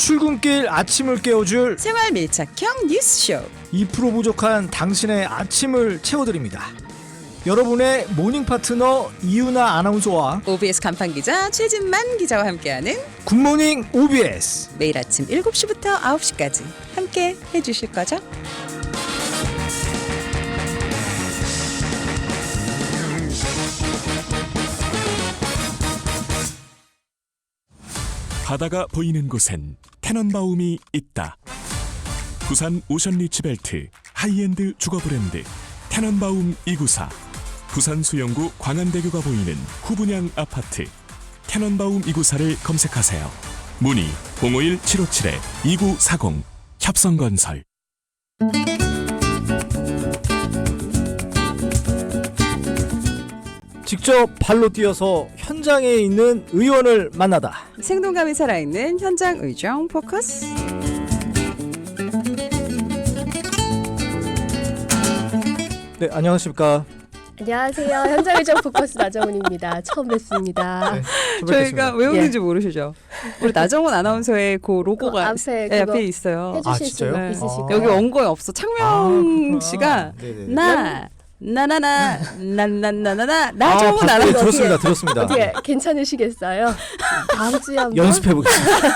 출근길 아침을 깨워줄 생활 밀착형 뉴스쇼 2% 부족한 당신의 아침을 채워드립니다. 여러분의 모닝 파트너 이유나 아나운서와 OBS 간판 기자 최진만 기자와 함께하는 굿모닝 OBS. 매일 아침 7시부터 9시까지 함께 해주실 거죠? 바다가 보이는 곳엔 테넌바움이 있다. 부산 오션 리치벨트 하이엔드 주거 브랜드 테넌바움 294. 부산 수영구 광안대교가 보이는 후분양 아파트 테넌바움 294를 검색하세요. 문의 051-757-2940 협성건설. 직접 발로 뛰어서 현장에 있는 의원을 만나다. 생동감이 살아있는 현장 의정 포커스. 네, 안녕하십니까. 안녕하세요. 현장 의정 포커스 나정훈입니다. 처음 뵙습니다. 네, 저희가 왜 오는지 모르시죠? 우리 나정훈 아나운서의 그 로고가 앞에 네, 그거 앞에 있어요. 해주실 수 진짜요? 있으실까요? 여기 원고에 없어. 창명 씨가 네네. 나나나나나나나나 나정훈 네, 아나운서 들었습니다. 들었습니다. 어떻게 괜찮으시겠어요? 다음 주에 한번 연습해 보겠습니다.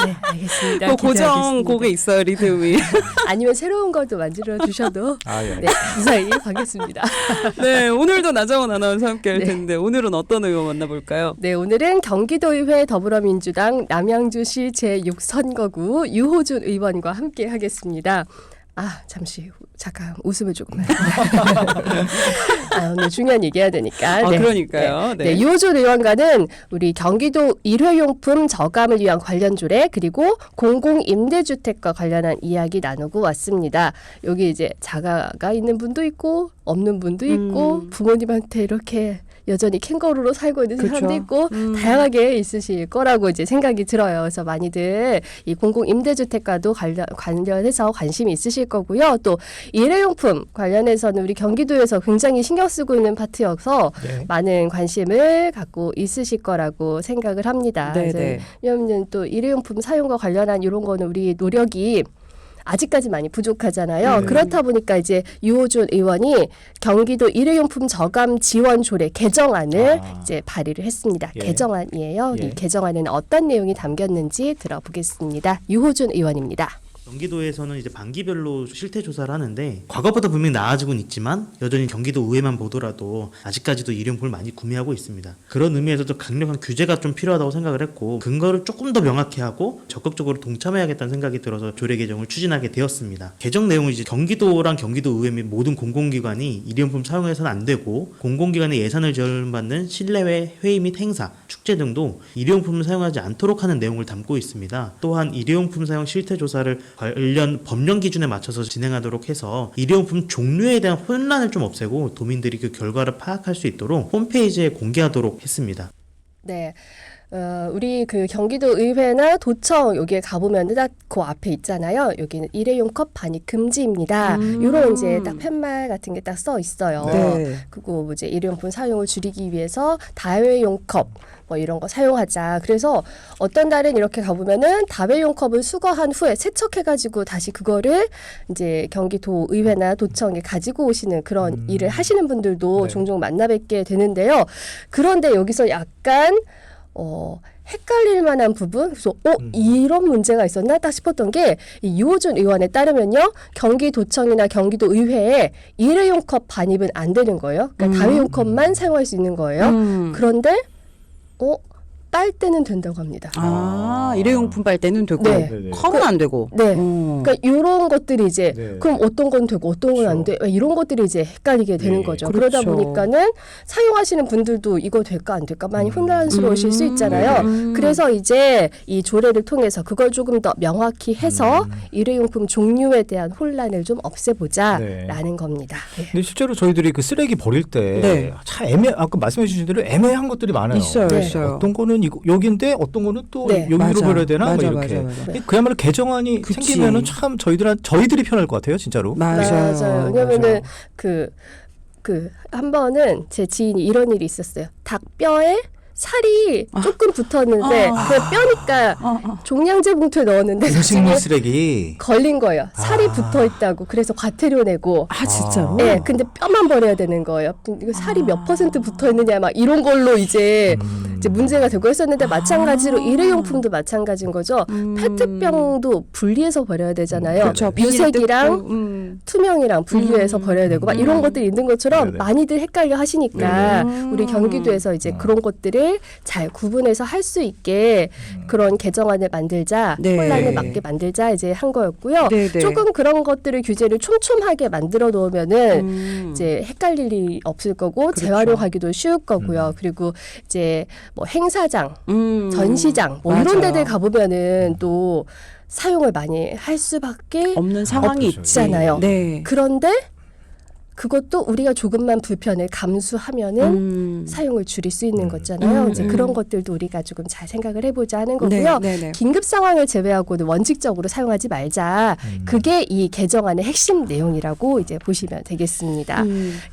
네, 알겠습니다. 그 고정 기대하겠습니다. 곡에 있어요. 리듬이. 아니면 새로운 것도 만들어 주셔도 예. 네, 무사히 가겠습니다. 네, 오늘도 나정훈 아나운서 함께 할 네. 텐데 오늘은 어떤 의원 만나볼까요? 네, 오늘은 경기도의회 더불어민주당 남양주시 제6선거구 유호준 의원과 함께 하겠습니다. 잠깐 웃음을 조금만. 오늘 중요한 얘기해야 되니까. 네. 그러니까요. 네, 유호준 의원과는 우리 경기도 일회용품 저감을 위한 관련 조례 그리고 공공임대주택과 관련한 이야기 나누고 왔습니다. 여기 이제 자가가 있는 분도 있고 없는 분도 있고 부모님한테 이렇게 여전히 캥거루로 살고 있는 사람도 그렇죠. 있고 다양하게 있으실 거라고 이제 생각이 들어요. 그래서 많이들 이 공공임대주택과도 관련해서 관심이 있으실 거고요. 또 일회용품 관련해서는 우리 경기도에서 굉장히 신경 쓰고 있는 파트여서 네. 많은 관심을 갖고 있으실 거라고 생각을 합니다. 네네. 왜냐하면 또 일회용품 사용과 관련한 이런 거는 우리 노력이 아직까지 많이 부족하잖아요. 네. 그렇다 보니까 이제 유호준 의원이 경기도 일회용품 저감 지원 조례 개정안을 이제 발의를 했습니다. 예. 개정안이에요. 예. 이 개정안에는 어떤 내용이 담겼는지 들어보겠습니다. 유호준 의원입니다. 경기도에서는 이제 반기별로 실태 조사를 하는데 과거보다 분명히 나아지고는 있지만 여전히 경기도 의회만 보더라도 아직까지도 일회용품을 많이 구매하고 있습니다. 그런 의미에서도 강력한 규제가 좀 필요하다고 생각을 했고 근거를 조금 더 명확히 하고 적극적으로 동참해야겠다는 생각이 들어서 조례 개정을 추진하게 되었습니다. 개정 내용은 이제 경기도랑 경기도 의회 및 모든 공공기관이 일회용품 사용해서는 안 되고 공공기관의 예산을 지원받는 실내외 회의 및 행사, 축제 등도 일회용품을 사용하지 않도록 하는 내용을 담고 있습니다. 또한 일회용품 사용 실태 조사를 관련 법령 기준에 맞춰서 진행하도록 해서 일회용품 종류에 대한 혼란을 좀 없애고 도민들이 그 결과를 파악할 수 있도록 홈페이지에 공개하도록 했습니다. 네. 우리 그 경기도 의회나 도청 여기에 가보면 딱 그 앞에 있잖아요. 여기는 일회용 컵 반입 금지입니다. 이런 이제 딱 팻말 같은 게 딱 써 있어요. 네. 그리고 이제 일회용품 사용을 줄이기 위해서 다회용 컵 뭐 이런 거 사용하자. 그래서 어떤 달은 이렇게 가보면은 다회용 컵을 수거한 후에 세척해가지고 다시 그거를 이제 경기도 의회나 도청에 가지고 오시는 그런 일을 하시는 분들도 네. 종종 만나 뵙게 되는데요. 그런데 여기서 약간 헷갈릴 만한 부분, 그래서 이런 문제가 있었나 딱 싶었던 게 이 유호준 의원에 따르면요, 경기도청이나 경기도의회에 일회용 컵 반입은 안 되는 거예요. 그러니까 다회용 컵만 사용할 수 있는 거예요. 그런데 빨대는 된다고 합니다. 일회용품 빨대는 되고 네. 컵은 안 되고. 네. 그러니까 이런 것들이 이제 네. 그럼 어떤 건 되고 어떤 건 안 돼. 이런 것들이 이제 헷갈리게 되는 네. 거죠. 그렇죠. 그러다 보니까는 사용하시는 분들도 이거 될까 안 될까 많이 혼란스러우실 수 있잖아요. 그래서 이제 이 조례를 통해서 그걸 조금 더 명확히 해서 일회용품 종류에 대한 혼란을 좀 없애보자라는 겁니다. 네. 근데 실제로 저희들이 그 쓰레기 버릴 때 참 네. 아까 말씀해 주신 대로 애매한 것들이 많아요. 있어요, 네. 있어요. 어떤 거는 여기인데 어떤 거는 또 네. 여기로 맞아. 버려야 되나 뭐 맞아, 이렇게. 맞아. 네. 그야말로 개정안이 그치. 생기면은 참 저희들이 편할 것 같아요, 진짜로. 맞아요. 왜냐면은 그 한 번은 제 지인이 이런 일이 있었어요. 닭뼈에 살이 조금 붙었는데 그 뼈니까 종량제 봉투에 넣었는데 음식물 나중에 쓰레기. 걸린 거예요. 살이 붙어 있다고. 그래서 과태료 내고. 아 진짜로? 네, 근데 뼈만 버려야 되는 거예요. 이거 살이 몇 퍼센트 붙어 있느냐 막 이런 걸로 이제 문제가 되고 했었는데 마찬가지로 일회용품도 마찬가지인 거죠. 페트병도 분리해서 버려야 되잖아요. 그렇죠. 유색이랑 투명이랑 분리해서 버려야 되고 막 이런 것들이 있는 것처럼 네네. 많이들 헷갈려 하시니까 우리 경기도에서 이제 그런 것들을 잘 구분해서 할 수 있게 그런 개정안을 만들자, 네. 혼란을 막게 만들자 이제 한 거였고요. 네네. 조금 그런 것들을 규제를 촘촘하게 만들어 놓으면은 이제 헷갈릴 일이 없을 거고 그렇죠. 재활용하기도 쉬울 거고요. 그리고 이제 뭐 행사장, 전시장 뭐 맞아요. 이런 데들 가보면은 또 사용을 많이 할 수밖에 없는 상황이 그렇죠. 있잖아요. 네. 그런데 그것도 우리가 조금만 불편을 감수하면은 사용을 줄일 수 있는 거잖아요. 이제 그런 것들도 우리가 조금 잘 생각을 해보자 하는 거고요. 네네. 긴급 상황을 제외하고는 원칙적으로 사용하지 말자. 그게 이 개정안의 핵심 내용이라고 이제 보시면 되겠습니다.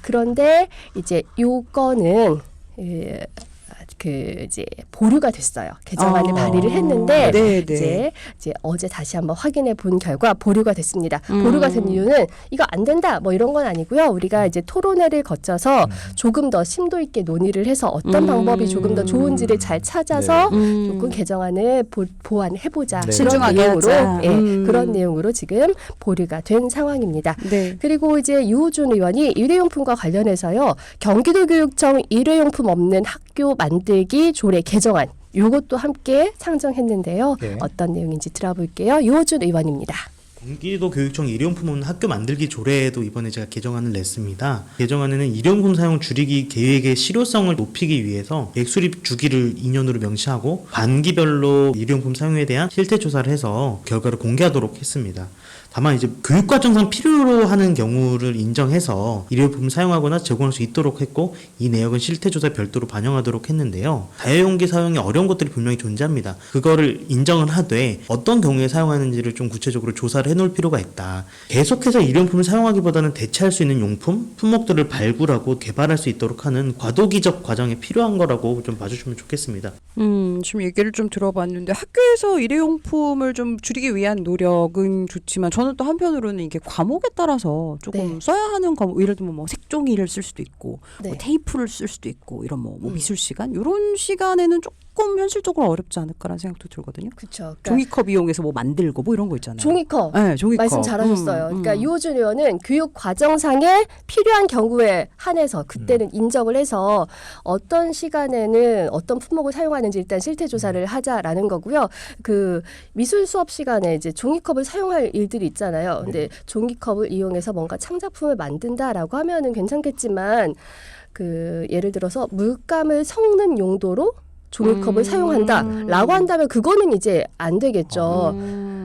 그런데 이제 요거는 이제 보류가 됐어요. 개정안을 발의를 했는데 네네. 이제 어제 다시 한번 확인해 본 결과 보류가 됐습니다. 보류가 된 이유는 이거 안 된다 뭐 이런 건 아니고요. 우리가 이제 토론회를 거쳐서 조금 더 심도 있게 논의를 해서 어떤 방법이 조금 더 좋은지를 잘 찾아서 조금 개정안을 보완해 보자. 네. 그런 신중하게 내용으로 하자. 그런 내용으로 지금 보류가 된 상황입니다. 네. 그리고 이제 유호준 의원이 일회용품과 관련해서요. 경기도교육청 일회용품 없는 학교 만들기 조례 개정안 이것도 함께 상정했는데요. 네. 어떤 내용인지 들어볼게요. 유호준 의원입니다. 경기도 교육청 일회용품 없는 학교 만들기 조례에도 이번에 제가 개정안을 냈습니다. 개정안에는 일회용품 사용 줄이기 계획의 실효성을 높이기 위해서 액수립 주기를 2년으로 명시하고 반기별로 일회용품 사용에 대한 실태 조사를 해서 결과를 공개하도록 했습니다. 다만 이제 교육과정상 필요로 하는 경우를 인정해서 일회용품을 사용하거나 제공할 수 있도록 했고 이 내역은 실태조사에 별도로 반영하도록 했는데요. 다회용기 사용이 어려운 것들이 분명히 존재합니다. 그거를 인정을 하되 어떤 경우에 사용하는지를 좀 구체적으로 조사를 해놓을 필요가 있다. 계속해서 일회용품을 사용하기보다는 대체할 수 있는 용품, 품목들을 발굴하고 개발할 수 있도록 하는 과도기적 과정이 필요한 거라고 좀 봐주시면 좋겠습니다. 지금 얘기를 좀 들어봤는데 학교에서 일회용품을 좀 줄이기 위한 노력은 좋지만 저는 또 한편으로는 이게 과목에 따라서 조금 네. 써야 하는 과목, 예를 들면 뭐 색종이를 쓸 수도 있고 네. 뭐 테이프를 쓸 수도 있고 이런 뭐 미술 시간 이런 시간에는 조금 현실적으로 어렵지 않을까라는 생각도 들거든요. 그렇죠. 종이컵 이용해서 뭐 만들고 뭐 이런 거 있잖아요. 종이컵. 네, 종이컵. 말씀 잘하셨어요. 그러니까 유호준 의원은 교육 과정상에 필요한 경우에 한해서 그때는 인정을 해서 어떤 시간에는 어떤 품목을 사용하는지 일단 실태 조사를 하자라는 거고요. 그 미술 수업 시간에 이제 종이컵을 사용할 일들이 있잖아요. 근데 종이컵을 이용해서 뭔가 창작품을 만든다라고 하면은 괜찮겠지만 그 예를 들어서 물감을 섞는 용도로 종이컵을 사용한다라고 한다면 그거는 이제 안 되겠죠.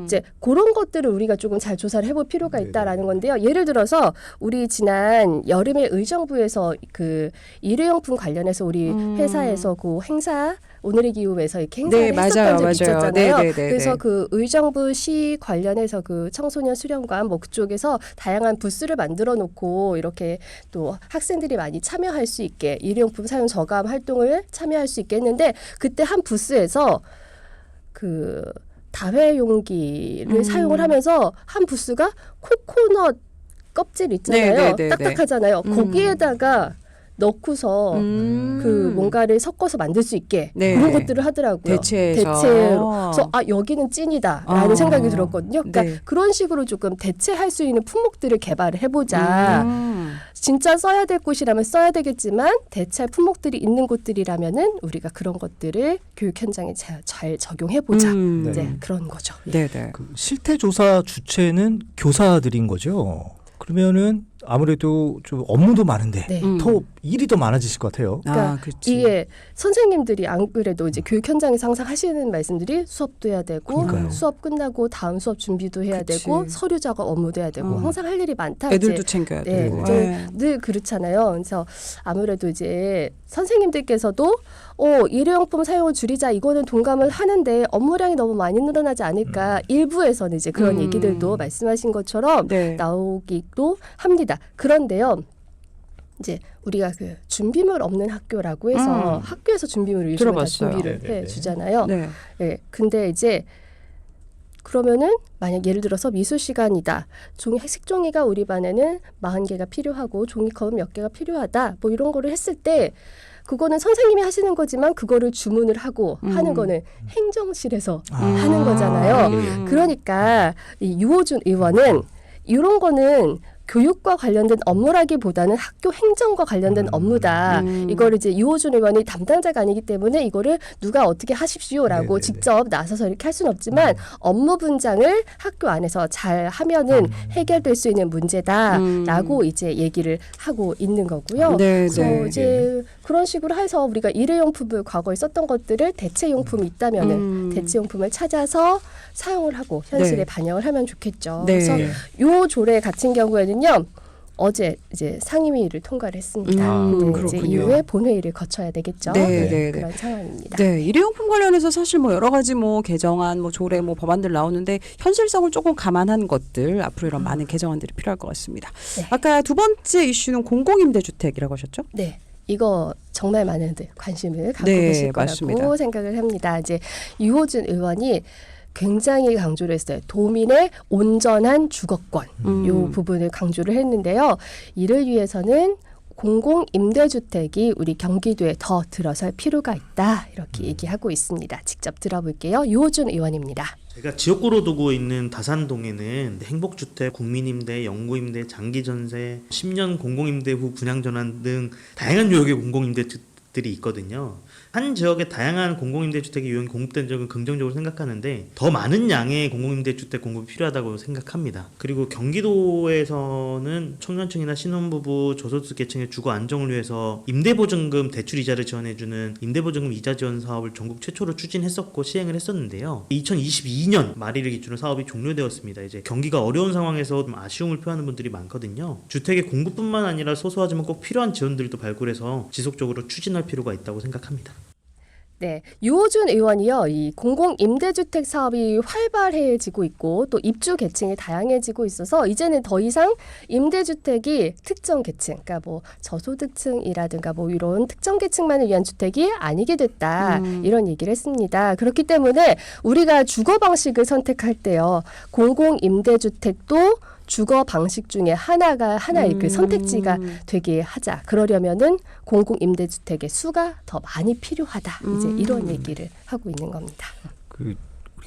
이제 그런 것들을 우리가 조금 잘 조사를 해볼 필요가 있다라는 건데요. 예를 들어서 우리 지난 여름에 의정부에서 그 일회용품 관련해서 우리 회사에서 그 행사 오늘의 기후에서 이렇게 행사를 네, 했었던 맞아요, 적이 맞아요. 있었잖아요. 네, 네, 네, 그래서 네. 그 의정부시 관련해서 그 청소년 수련관 뭐 그쪽에서 다양한 부스를 만들어 놓고 이렇게 또 학생들이 많이 참여할 수 있게 일회용품 사용 저감 활동을 참여할 수 있게 했는데 그때 한 부스에서 그 다회용기를 사용을 하면서 한 부스가 코코넛 껍질 있잖아요. 네, 네, 네, 딱딱하잖아요. 거기에다가 넣고서 그 뭔가를 섞어서 만들 수 있게 네. 그런 것들을 하더라고요. 대체해서. 그래서 여기는 찐이다라는 생각이 들었거든요. 그러니까 네. 그런 식으로 조금 대체할 수 있는 품목들을 개발을 해보자. 진짜 써야 될 곳이라면 써야 되겠지만 대체할 품목들이 있는 곳들이라면은 우리가 그런 것들을 교육 현장에 잘 적용해보자. 이제 그런 거죠. 네네. 그 실태 조사 주체는 교사들인 거죠. 그러면은 아무래도 좀 업무도 많은데 네. 더 일이 더 많아지실 것 같아요. 그러니까 그렇지. 이게 선생님들이 안 그래도 이제 교육 현장에서 항상 하시는 말씀들이 수업도 해야 되고 그러니까요. 수업 끝나고 다음 수업 준비도 해야 그치. 되고 서류 작업 업무도 해야 되고 항상 할 일이 많다. 애들도 이제 챙겨야 네, 되고. 늘 그렇잖아요. 그래서 아무래도 이제 선생님들께서도 일회용품 사용을 줄이자 이거는 동감을 하는데 업무량이 너무 많이 늘어나지 않을까. 일부에서는 이제 그런 얘기들도 말씀하신 것처럼 네. 나오기도 합니다. 그런데요. 이제 우리가 그 준비물 없는 학교라고 해서 학교에서 준비물을 요즘에 다 들어봤어요. 준비를 네네네. 해 주잖아요. 네. 예. 근데 이제 그러면은 만약 예를 들어서 미술 시간이다. 색종이가 우리 반에는 40개가 필요하고 종이컵은 몇 개가 필요하다. 뭐 이런 거를 했을 때 그거는 선생님이 하시는 거지만 그거를 주문을 하고 하는 거는 행정실에서 하는 거잖아요. 예. 그러니까 이 유호준 의원은 이런 거는 교육과 관련된 업무라기보다는 학교 행정과 관련된 업무다. 이걸 이제 유호준 의원이 담당자가 아니기 때문에 이거를 누가 어떻게 하십시오라고 네네네. 직접 나서서 이렇게 할 수는 없지만 업무 분장을 학교 안에서 잘 하면은 해결될 수 있는 문제다라고 이제 얘기를 하고 있는 거고요. 네, 그래서 네. 이제 그런 식으로 해서 우리가 일회용품을 과거에 썼던 것들을 대체용품이 있다면은 대체용품을 찾아서 사용을 하고 현실에 네. 반영을 하면 좋겠죠. 네. 그래서 요 조례 같은 경우에는요. 어제 이제 상임위를 통과를 했습니다. 근데 이제 그렇군요. 이후에 본회의를 거쳐야 되겠죠. 네, 네, 네. 그런 상황입니다. 네, 일회용품 관련해서 사실 뭐 여러 가지 뭐 개정안, 뭐 조례, 뭐 법안들 나오는데 현실성을 조금 감안한 것들 앞으로 이런 많은 개정안들이 필요할 것 같습니다. 네. 아까 두 번째 이슈는 공공임대주택이라고 하셨죠? 네. 이거 정말 많은 분들 관심을 갖고 네, 계실 거라고 맞습니다. 생각을 합니다. 이제 유호준 의원이 굉장히 강조를 했어요. 도민의 온전한 주거권 요 부분을 강조를 했는데요. 이를 위해서는 공공임대주택이 우리 경기도에 더 들어설 필요가 있다. 이렇게 얘기하고 있습니다. 직접 들어볼게요. 유호준 의원입니다. 제가 지역구로 두고 있는 다산동에는 행복주택, 국민임대, 영구임대, 장기전세, 10년 공공임대 후 분양전환 등 다양한 유형의 공공임대주택들이 있거든요. 한 지역에 다양한 공공임대주택이 유형이 공급된 적은 긍정적으로 생각하는데 더 많은 양의 공공임대주택 공급이 필요하다고 생각합니다. 그리고 경기도에서는 청년층이나 신혼부부, 저소득 계층의 주거 안정을 위해서 임대보증금 대출이자를 지원해주는 임대보증금 이자 지원 사업을 전국 최초로 추진했었고 시행을 했었는데요. 2022년 말일을 기준으로 사업이 종료되었습니다. 이제 경기가 어려운 상황에서 좀 아쉬움을 표하는 분들이 많거든요. 주택의 공급뿐만 아니라 소소하지만 꼭 필요한 지원들도 발굴해서 지속적으로 추진할 필요가 있다고 생각합니다. 네, 유호준 의원이요. 이 공공임대주택 사업이 활발해지고 있고 또 입주 계층이 다양해지고 있어서 이제는 더 이상 임대주택이 특정 계층, 그러니까 뭐 저소득층이라든가 뭐 이런 특정 계층만을 위한 주택이 아니게 됐다. 이런 얘기를 했습니다. 그렇기 때문에 우리가 주거 방식을 선택할 때요. 공공임대주택도 주거 방식 중에 하나의 그 선택지가 되게 하자. 그러려면은 공공임대주택의 수가 더 많이 필요하다. 이제 이런 얘기를 하고 있는 겁니다. 그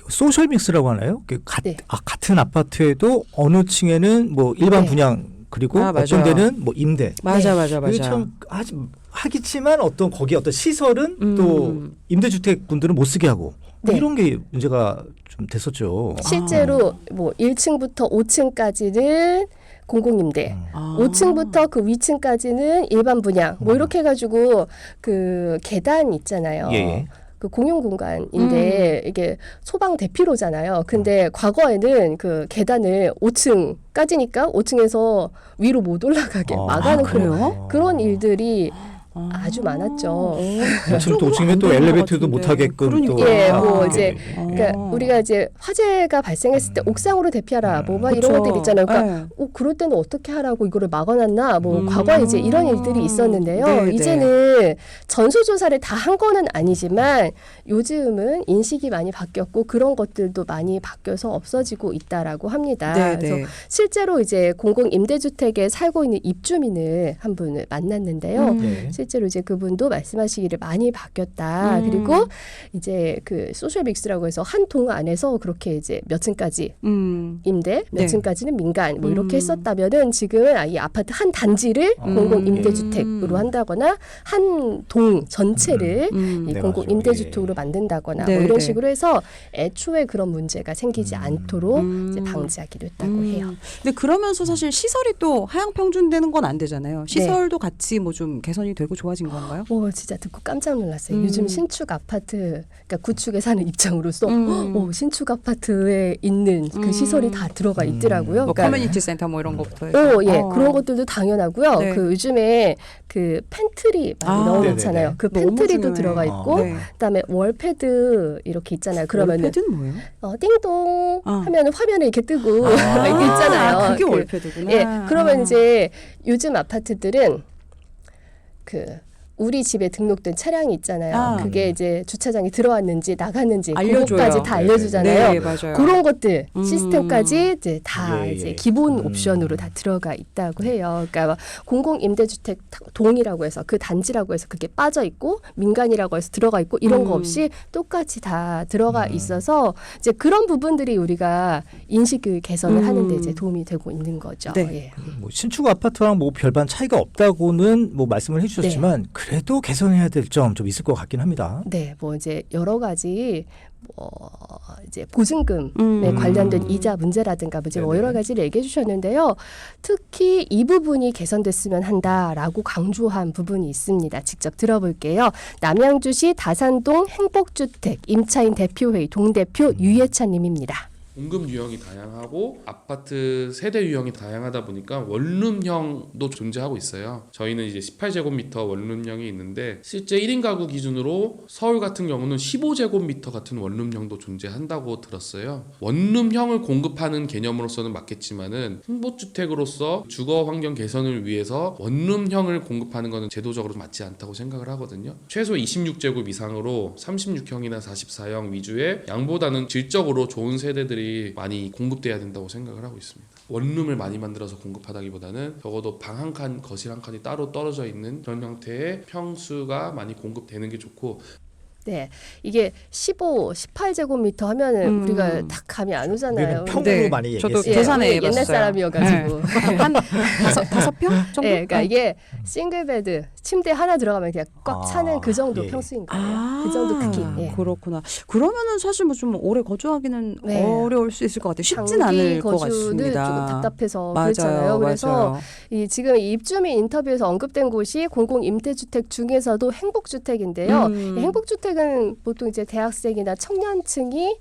소셜 믹스라고 하나요? 네. 같은 아파트에도 어느 층에는 뭐 일반 네. 분양 그리고 아, 어떤 맞아요. 데는 뭐 임대. 맞아, 네. 맞아, 이게 맞아. 참 하기지만 거기 어떤 시설은 또 임대주택 분들은 못 쓰게 하고 뭐 네. 이런 게 문제가 좀 됐었죠. 실제로 뭐 1층부터 5층까지는 공공임대, 5층부터 그 위층까지는 일반 분양, 뭐 이렇게 해가지고 그 계단 있잖아요. 예. 그 공용 공간인데 이게 소방 대피로잖아요. 근데 과거에는 그 계단을 5층까지니까 5층에서 위로 못 올라가게 막아놓고 그래요? 그런 일들이 아주 많았죠. 1층 또 5층에 또 엘리베이터도 못 하게끔 또 예, 뭐 하고. 이제 그러니까 우리가 이제 화재가 발생했을 때 옥상으로 대피하라 뭐 막 이런 그쵸. 것들 있잖아요. 그러니까 네. 그럴 때는 어떻게 하라고 이거를 막아놨나 뭐 과거에 이제 이런 일들이 있었는데요. 네, 이제는 전수조사를 다 한 거는 아니지만 요즘은 인식이 많이 바뀌었고 그런 것들도 많이 바뀌어서 없어지고 있다라고 합니다. 네, 그래서 네. 실제로 이제 공공임대주택에 살고 있는 입주민을 한 분을 만났는데요. 네. 실제로 이제 그분도 말씀하시기를 많이 바뀌었다. 그리고 이제 그 소셜 믹스라고 해서 한 동 안에서 그렇게 이제 몇 층까지 임대, 몇 네. 층까지는 민간 뭐 이렇게 했었다면은 지금은 이 아파트 한 단지를 공공임대주택으로 한다거나 한 동 전체를 이 네, 공공임대주택으로 만든다거나 네, 뭐 이런 네. 식으로 해서 애초에 그런 문제가 생기지 않도록 이제 방지하기로 했다고 해요. 근데 그러면서 사실 시설이 또 하향 평준되는 건 안 되잖아요. 시설도 같이 뭐 좀 개선이 되고 좋아진 건가요? 오, 진짜 듣고 깜짝 놀랐어요. 요즘 신축 아파트, 그러니까 구축에 사는 입장으로서 신축 아파트에 있는 그 시설이 다 들어가 있더라고요. 뭐 그러니까 커뮤니티 센터 뭐 이런 것부터 해서. 예, 그런 것들도 당연하고요. 네. 그 요즘에 그 팬트리 많이 넣어놓잖아요. 네네네. 그 너무 팬트리도 중요해. 들어가 있고, 네. 그다음에 월패드 이렇게 있잖아요. 그러면은 월패드는 뭐예요? 띵동 하면은 화면에 이렇게 뜨고 이게 있잖아요. 그게 그, 월패드구나. 예, 그러면 이제 요즘 아파트들은 우리 집에 등록된 차량이 있잖아요. 아. 그게 이제 주차장에 들어왔는지 나갔는지 알려줘요. 그것까지 다 알려주잖아요. 네, 맞아요. 그런 것들 시스템까지 이제 다 예, 이제 예. 기본 옵션으로 다 들어가 있다고 해요. 그러니까 공공임대주택 동이라고 해서 그 단지라고 해서 그게 빠져 있고 민간이라고 해서 들어가 있고 이런 거 없이 똑같이 다 들어가 있어서 이제 그런 부분들이 우리가 인식 개선을 하는데 이제 도움이 되고 있는 거죠. 네. 예. 뭐 신축 아파트랑 뭐 별반 차이가 없다고는 뭐 말씀을 해주셨지만 네. 그래도 개선해야 될 점 좀 있을 것 같긴 합니다. 네, 뭐 이제 여러 가지 이제 보증금에 관련된 이자 문제라든가 뭐 이제 뭐 여러 가지를 얘기해 주셨는데요. 특히 이 부분이 개선됐으면 한다라고 강조한 부분이 있습니다. 직접 들어볼게요. 남양주시 다산동 행복주택 임차인 대표회의 동대표 유예찬님입니다. 공급 유형이 다양하고 아파트 세대 유형이 다양하다 보니까 원룸형도 존재하고 있어요. 저희는 이제 18제곱미터 원룸형이 있는데 실제 1인 가구 기준으로 서울 같은 경우는 15제곱미터 같은 원룸형도 존재한다고 들었어요. 원룸형을 공급하는 개념으로서는 맞겠지만은 행복주택으로서 주거 환경 개선을 위해서 원룸형을 공급하는 것은 제도적으로 맞지 않다고 생각을 하거든요. 최소 26제곱 이상으로 36형이나 44형 위주의 양보다는 질적으로 좋은 세대들이 많이 공급돼야 된다고 생각을 하고 있습니다. 원룸을 많이 만들어서 공급하다기보다는 적어도 방 한 칸, 거실 한 칸이 따로 떨어져 있는 그런 형태의 평수가 많이 공급되는 게 좋고 네, 이게 18제곱미터 하면은 우리가 딱 감이 안 오잖아요. 우리는 평으로 네. 많이 저도 얘기했어요. 계산해 우리 옛날 해봤어요. 사람이어가지고. 한 다섯 평 정도? 네, 그러니까 이게 싱글베드 침대 하나 들어가면 그냥 꽉 차는 그 정도 예. 평수인 거예요. 그 정도 크기. 예. 그렇구나. 그러면은 사실 뭐 좀 오래 거주하기는 네. 어려울 수 있을 것 같아요. 쉽진 장기 않을 것 거주는 같습니다. 조금 답답해서 맞아요, 그렇잖아요. 그래서 맞아요. 이 지금 이 입주민 인터뷰에서 언급된 곳이 공공임대주택 중에서도 행복주택인데요. 이 행복주택은 보통 이제 대학생이나 청년층이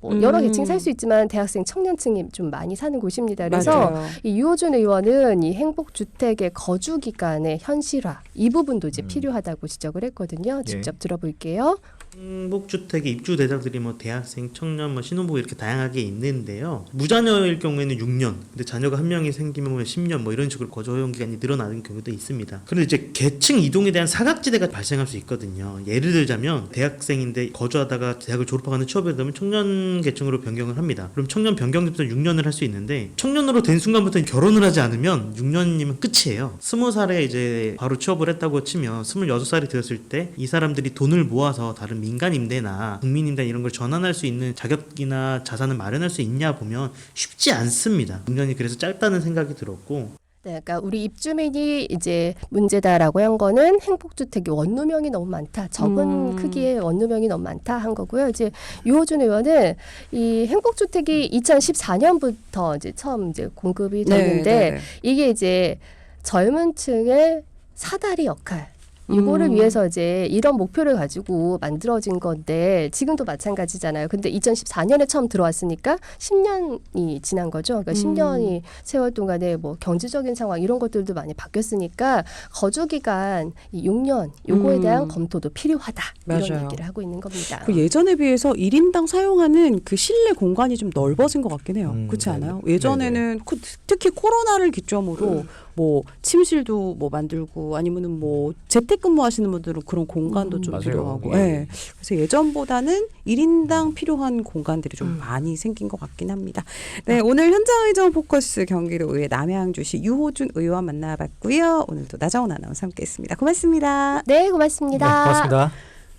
뭐 여러 계층 살 수 있지만 대학생, 청년층이 좀 많이 사는 곳입니다. 그래서 맞아요. 이 유호준 의원은 이 행복주택의 거주 기간의 현실화 이 부분도 이제 필요하다고 지적을 했거든요. 직접 들어볼게요. 행복주택의 입주 대상들이 뭐 대학생, 청년, 뭐 신혼부부 이렇게 다양하게 있는데요. 무자녀일 경우에는 6년, 근데 자녀가 한 명이 생기면 뭐 10년 뭐 이런 식으로 거주 허용 기간이 늘어나는 경우도 있습니다. 그런데 이제 계층 이동에 대한 사각지대가 발생할 수 있거든요. 예를 들자면 대학생인데 거주하다가 대학을 졸업하는 취업이 되면 청년 계층으로 변경을 합니다. 그럼 청년 변경부터 6년을 할 수 있는데 청년으로 된 순간부터는 결혼을 하지 않으면 6년이면 끝이에요. 20살에 이제 바로 취업을 했다고 치면 26살이 되었을 때 이 사람들이 돈을 모아서 다른 민간 임대나 국민 임대 이런 걸 전환할 수 있는 자격이나 자산을 마련할 수 있냐 보면 쉽지 않습니다. 6년이 그래서 짧다는 생각이 들었고 네, 그러니까 우리 입주민이 이제 문제다라고 한 거는 행복주택이 원룸형이 너무 많다, 적은 크기의 원룸형이 너무 많다 한 거고요. 이제 유호준 의원은 이 행복주택이 2014년부터 이제 처음 이제 공급이 됐는데 네. 이게 이제 젊은층의 사다리 역할. 이거를 위해서 이제 이런 목표를 가지고 만들어진 건데 지금도 마찬가지잖아요. 근데 2014년에 처음 들어왔으니까 10년이 지난 거죠. 그러니까 10년이 세월 동안에 뭐 경제적인 상황 이런 것들도 많이 바뀌었으니까 거주 기간 이 6년 요거에 대한 검토도 필요하다. 이런 맞아요. 얘기를 하고 있는 겁니다. 그 예전에 비해서 1인당 사용하는 그 실내 공간이 좀 넓어진 것 같긴 해요. 그렇지 네네. 않아요? 예전에는 특히 코로나를 기점으로 뭐 침실도 뭐 만들고 아니면은 뭐 재택근무하시는 분들은 그런 공간도 좀 맞아요. 필요하고. 예. 네. 그래서 예전보다는 1인당 필요한 공간들이 좀 많이 생긴 것 같긴 합니다. 네, 오늘 현장의정 포커스 경기도의회 남양주시 유호준 의원 만나봤고요. 오늘도 나정원 아나운서 함께했습니다. 고맙습니다. 네, 고맙습니다. 네, 고맙습니다.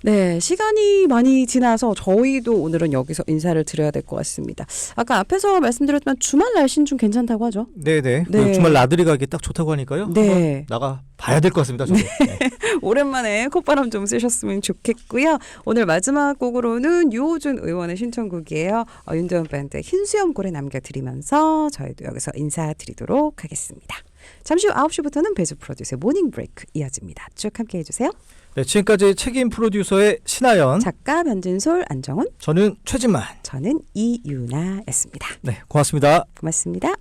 네, 시간이 많이 지나서 저희도 오늘은 여기서 인사를 드려야 될 것 같습니다. 아까 앞에서 말씀드렸지만 주말 날씨는 좀 괜찮다고 하죠? 네네. 네. 주말 나들이 가기 딱 좋다고 하니까요. 네. 한번 나가 봐야 될 것 같습니다. 저도. 네. 오랜만에 콧바람 좀 쐬셨으면 좋겠고요. 오늘 마지막 곡으로는 유호준 의원의 신청곡이에요. 윤도현 밴드의 흰수염 고래 남겨드리면서 저희도 여기서 인사드리도록 하겠습니다. 잠시 후 9시부터는 배주 프로듀서의 모닝 브레이크 이어집니다. 쭉 함께해 주세요. 네, 지금까지 책임 프로듀서의 신하연, 작가 변진솔, 안정훈, 저는 최진만. 저는 이유나였습니다. 네, 고맙습니다. 고맙습니다.